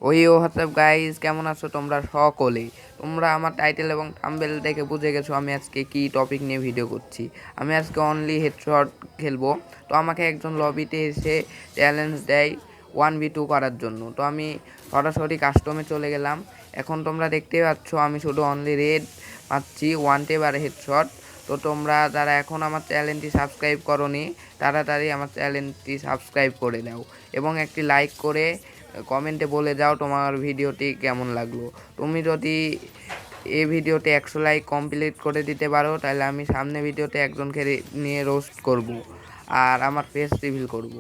WhatsApp guys, কেমন আছো তোমরা সকলেই? তোমরা আমার টাইটেল এবং থাম্বনেল দেখে বুঝে গেছো আমি আজকে কি টপিক নিয়ে ভিডিও করছি। আমি আজকে অনলি হেডশট খেলবো। তো আমাকে একজন লবিতে এসে চ্যালেঞ্জ দেয় 1v2 করার জন্য। তো আমি সরাসরি কাস্টমে চলে গেলাম। এখন তোমরা দেখতেই পাচ্ছ আমি শুধু অনলি রেড পাচ্ছি, ওয়ান টেপ আর হেডশট। তো তোমরা যারা এখন আমার চ্যানেলটি সাবস্ক্রাইব করোনি তাড়াতাড়ি আমার চ্যানেলটি সাবস্ক্রাইব করে দাও এবং একটি লাইক করে কমেন্টে বলে যাও তোমার ভিডিওটি কেমন লাগলো। তুমি যদি এই ভিডিওতে 100 লাইক কমপ্লিট করে দিতে পারো তাহলে আমি সামনে ভিডিওতে একজনকে নিয়ে রোস্ট করব আর আমার ফেস রিভিল করব।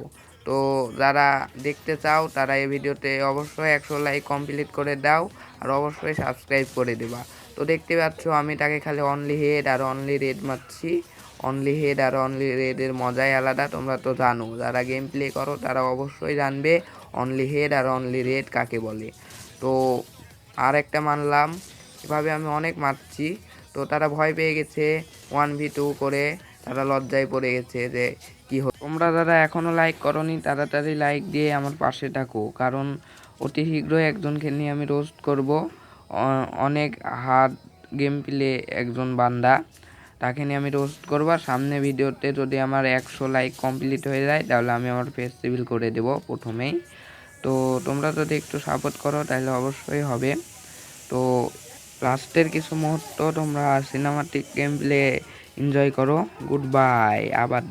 তো যারা দেখতে চাও তারা এই ভিডিওতে অবশ্যই 100 লাইক কমপ্লিট করে দাও আর অবশ্যই সাবস্ক্রাইব করে দেবা। তো দেখতে পাচ্ছ আমি তাকে খালি অনলি হেড আর অনলি রেড মারছি। অনলি হেড আর অনলি রেডের মজাই আলাদা, তোমরা তো জানো, যারা গেম প্লে করো তারা অবশ্যই জানবে অনলি হেড আর অনলি রেড কাকে বলে। তো আর একটা মানলাম, এভাবে আমি অনেক মারছি। তো তারা ভয় পেয়ে গেছে, 1v2 করে তারা লজ্জায় পড়ে গেছে যে কি হলো। তোমরা যারা এখনও লাইক করোনি তাড়াতাড়ি লাইক দিয়ে আমার পাশে থাকো, কারণ অতি শীঘ্রই একজনকে নিয়ে আমি রোস্ট করব। অনেক হার্ড গেম প্লে একজন বান্দা, তাকে নিয়ে আমি রোস্ট করবো। আর সামনে ভিডিওতে যদি আমার 100 লাইক কমপ্লিট হয়ে যায় তাহলে আমি আমার ফেস রিভিল করে দেব প্রথমেই। তো তোমরা যদি একটু সাপোর্ট করো তাহলে অবশ্যই হবে। তো লাস্টের কিছু মুহূর্ত তোমরা সিনেমাটিক গেম প্লে এনজয় করো। গুড বাই, আবার